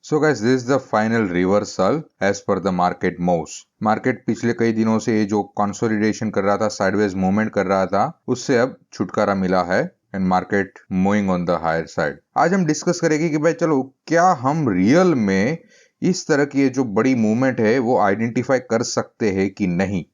So guys this is the final reversal as per the market moves. Market पिछले कई दिनों से ये जो कंसोलिडेशन कर रहा था, साइडवेज मूवमेंट कर रहा था, उससे अब छुटकारा मिला है and market moving on the higher side. आज हम डिस्कस करेंगे कि भाई चलो क्या हम रियल में इस तरह की ये जो बड़ी मूवमेंट है वो आइडेंटिफाई कर सकते हैं कि नहीं।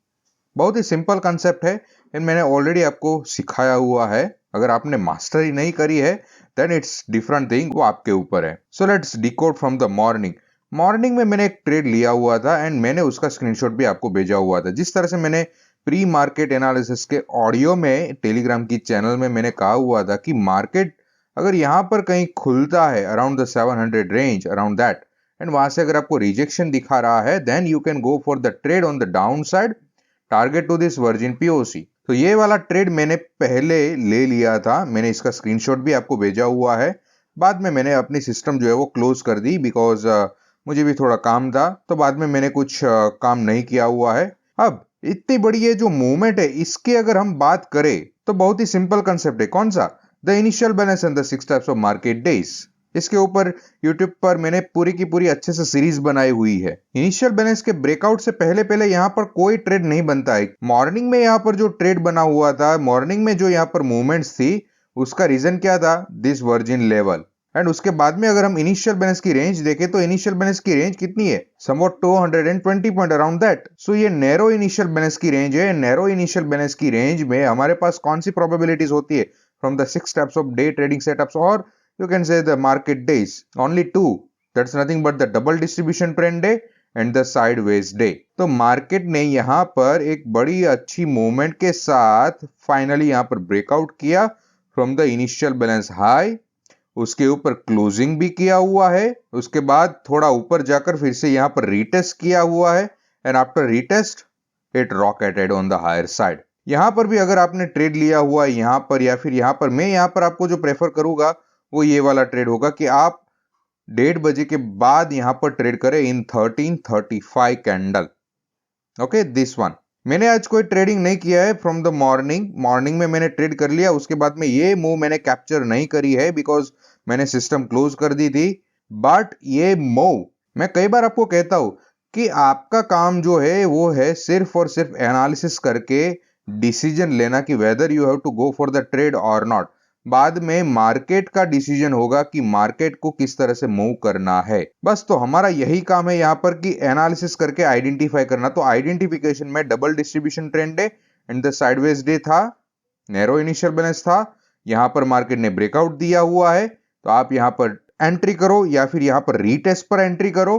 बहुत ही सिंपल कंसेप्ट है एंड मैंने ऑलरेडी आपको सिखाया हुआ है। अगर आपने मास्टरी नहीं करी है देन इट्स डिफरेंट थिंग, वो आपके ऊपर है। So let's decode from the morning. Morning में मैंने एक ट्रेड लिया हुआ था एंड मैंने उसका स्क्रीनशॉट भी आपको भेजा हुआ था। जिस तरह से मैंने प्री मार्केट एनालिसिस के ऑडियो में टेलीग्राम की चैनल में मैंने कहा हुआ था कि मार्केट अगर यहां पर कहीं खुलता है around the 700 range, around that, and वहां से अगर आपको रिजेक्शन दिखा रहा है then you can go for the trade on the down side, target to this virgin POC. तो ये वाला ट्रेड मैंने पहले ले लिया था, मैंने इसका स्क्रीनशॉट भी आपको भेजा हुआ है। बाद में मैंने अपनी सिस्टम जो है वो क्लोज कर दी बिकॉज मुझे भी थोड़ा काम था, तो बाद में मैंने कुछ काम नहीं किया हुआ है। अब इतनी बड़ी ये जो मूवमेंट है इसकी अगर हम बात करें तो बहुत ही सिंपल कंसेप्ट है। कौन सा? The initial balance and the 6 types of market days. इसके ऊपर YouTube पर मैंने पूरी की पूरी अच्छे से सीरीज बनाई हुई है। इनिशियल बैलेंस के ब्रेकआउट से पहले पहले यहाँ पर कोई ट्रेड नहीं बनता है। मॉर्निंग में यहाँ पर जो ट्रेड बना हुआ था, मॉर्निंग में जो यहाँ पर मूवमेंट्स थी, उसका रीजन क्या था? This virgin level. एंड उसके बाद में अगर हम इनिशियल बैलेंस की रेंज देखें तो इनिशियल बैलेंस की रेंज कितनी है? Somewhat 220 point around that. So ये नैरो इनिशियल बैलेंस की रेंज है। नैरो इनिशियल बैलेंस की रेंज में हमारे पास कौन सी प्रोबेबिलिटीज होती है? From the 6 types of day trading setups, और you can say the market days, only two. That's nothing but the double distribution trend day and the sideways day. तो मार्केट ने यहाँ पर एक बड़ी अच्छी मूवमेंट के साथ फाइनली यहाँ पर ब्रेकआउट किया from the initial balance high. उसके ऊपर क्लोजिंग भी किया हुआ है, उसके बाद थोड़ा ऊपर जाकर फिर से यहाँ पर रीटेस्ट किया हुआ है and after retest it rocketed on the higher side. यहाँ पर भी अगर आपने ट्रेड लिया हुआ है यहाँ पर या फिर यहाँ पर, मैं यहाँ पर आपको जो प्रेफर करूंगा वो ये वाला ट्रेड होगा कि आप 1:30 बजे के बाद यहां पर ट्रेड करें इन 1335 कैंडल। Okay, this one. मैंने आज कोई ट्रेडिंग नहीं किया है फ्रॉम द मॉर्निंग में मैंने ट्रेड कर लिया, उसके बाद में ये मूव मैंने कैप्चर नहीं करी है बिकॉज मैंने सिस्टम क्लोज कर दी थी। बट ये मूव मैं कई बार आपको कहता हूं कि आपका काम जो है वो है सिर्फ और सिर्फ एनालिसिस करके डिसीजन लेना कि whether you have to go for the trade और नॉट। बाद में मार्केट का डिसीजन होगा कि मार्केट को किस तरह से मूव करना है। बस तो हमारा यही काम है यहाँ पर कि एनालिसिस करके आइडेंटिफाई करना। तो आइडेंटिफिकेशन में double distribution trend day and the sideways day था, नैरो इनिशियल बैलेंस था, यहाँ पर मार्केट ने ब्रेकआउट दिया हुआ है तो आप यहाँ पर एंट्री करो या फिर यहाँ पर रीटेस्ट पर एंट्री करो।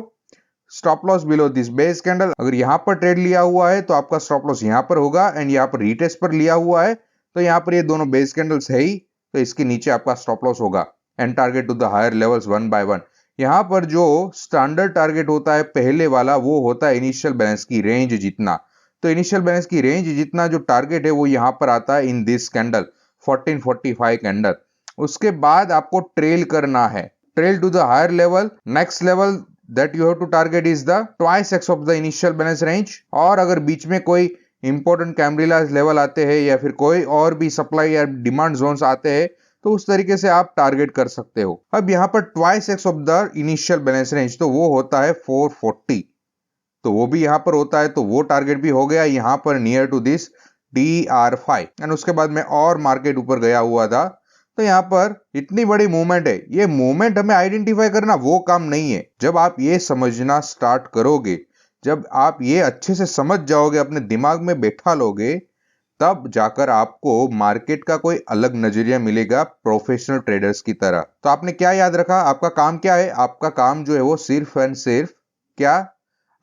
Stop loss below this base candle. अगर यहाँ पर ट्रेड लिया हुआ है तो आपका स्टॉप लॉस यहाँ पर होगा एंड यहाँ पर रीटेस्ट पर लिया हुआ है तो यहाँ पर ये दोनों बेस कैंडल्स है ही, तो इसके नीचे आपका स्टॉप लॉस होगा and target to the higher levels one by one. यहां पर जो स्टैंडर्ड टारगेट होता है पहले वाला वो होता है इनिशियल बैलेंस की रेंज जितना। तो इनिशियल बैलेंस की रेंज जितना जो टारगेट है वो यहां पर आता है इन दिस कैंडल 1445 कैंडल। उसके बाद आपको ट्रेल करना है, trail to the higher level. Next level that you have to target is the twice X of the initial balance range. और अगर बीच में कोई इंपॉर्टेंट कैम्ब्रिलाज लेवल आते हैं या फिर कोई और भी सप्लाई या डिमांड जोन्स आते हैं तो उस तरीके से आप टारगेट कर सकते हो। अब यहाँ पर twice X of the initial balance range तो वो होता है 440, तो वो भी यहाँ पर होता है, तो वो टारगेट भी हो गया यहाँ पर near to this DR5। And उसके बाद में और मार्केट ऊपर गया हुआ था। तो यहाँ पर इतनी बड़ी मूवमेंट है, ये मूवमेंट हमें आइडेंटिफाई करना वो काम नहीं है। जब आप ये समझना स्टार्ट करोगे, जब आप ये अच्छे से समझ जाओगे, अपने दिमाग में बैठा लोगे, तब जाकर आपको मार्केट का कोई अलग नजरिया मिलेगा प्रोफेशनल ट्रेडर्स की तरह। तो आपने क्या याद रखा? आपका काम क्या है? आपका काम जो है वो सिर्फ एंड सिर्फ क्या?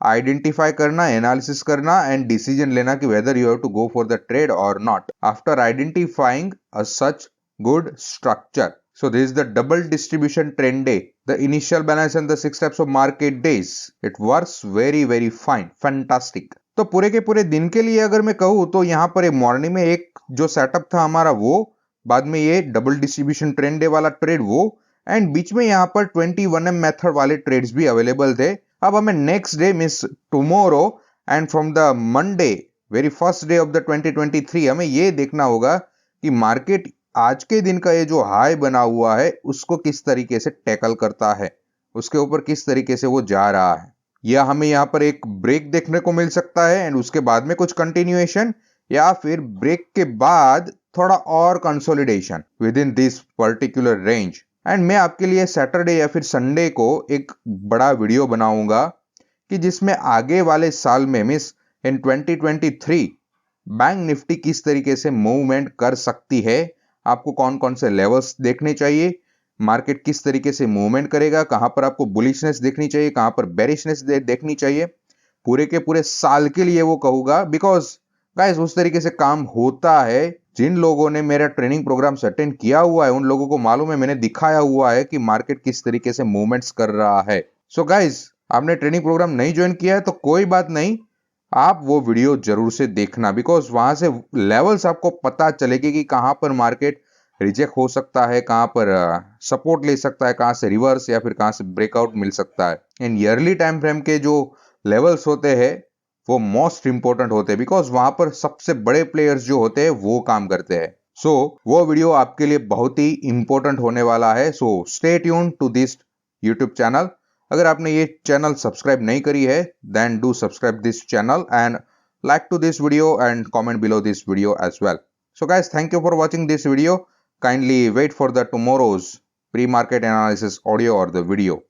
आइडेंटिफाई करना, एनालिसिस करना एंड डिसीजन लेना कि whether you have to go for the trade और not after identifying a such good structure. So this is the double distribution trend day, the initial balance and the 6 types of market days. It works very fine, fantastic. तो पूरे के पूरे दिन के लिए अगर मैं कहूँ तो यहाँ पर एक मॉर्निंग में एक जो सेटअप था हमारा वो, बाद में ये डबल डिस्ट्रीब्यूशन ट्रेंड डे वाला ट्रेड वो, एंड बीच में यहाँ पर 21M मेथड वाले ट्रेड्स भी अवेलेबल थे। अब हमें next day means tomorrow and from the Monday very first day of the 2023 हमें ये देखना होगा कि मार्केट आज के दिन का ये जो हाई बना हुआ है उसको किस तरीके से टैकल करता है। उसके ऊपर किस तरीके से वो जा रहा है, या हमें यहाँ पर एक ब्रेक देखने को मिल सकता है एंड उसके बाद में कुछ कंटिन्यूएशन, या फिर ब्रेक के बाद थोड़ा और consolidation with in this particular range. And मैं आपके लिए सैटरडे या फिर संडे को एक बड़ा वीडियो बनाऊंगा कि जिसमें आगे वाले साल में मींस इन 2023 बैंक निफ्टी किस तरीके से मूवमेंट कर सकती है, आपको कौन कौन से लेवल्स देखने चाहिए, मार्केट किस तरीके से मूवमेंट करेगा, कहां पर आपको बुलिशनेस देखनी चाहिए, कहां पर बेरिशनेस देखनी चाहिए, पूरे के पूरे साल के लिए वो कहूंगा। बिकॉज गाइस उस तरीके से काम होता है। जिन लोगों ने मेरा ट्रेनिंग प्रोग्राम अटेंड किया हुआ है उन लोगों को मालूम है, मैंने दिखाया हुआ है कि मार्केट किस तरीके से मूवमेंट्स कर रहा है। सो गाइस आपने ट्रेनिंग प्रोग्राम नहीं ज्वाइन किया है तो कोई बात नहीं, आप वो वीडियो जरूर से देखना, बिकॉज वहां से लेवल्स आपको पता चलेगी कि कहां पर मार्केट रिजेक्ट हो सकता है, कहां पर सपोर्ट ले सकता है, कहां से रिवर्स या फिर कहां से ब्रेकआउट मिल सकता है। इन ईयरली टाइम फ्रेम के जो लेवल्स होते हैं वो मोस्ट इंपॉर्टेंट होते हैं, बिकॉज वहां पर सबसे बड़े प्लेयर्स जो होते हैं वो काम करते हैं। सो वो वीडियो आपके लिए बहुत ही इंपॉर्टेंट होने वाला है। So stay tune to this YouTube channel. अगर आपने ये चैनल सब्सक्राइब नहीं करी है then do subscribe this channel and like to this video and comment below this video as well. So guys, thank you for watching this video. Kindly wait for the tomorrow's pre-market analysis audio or the video.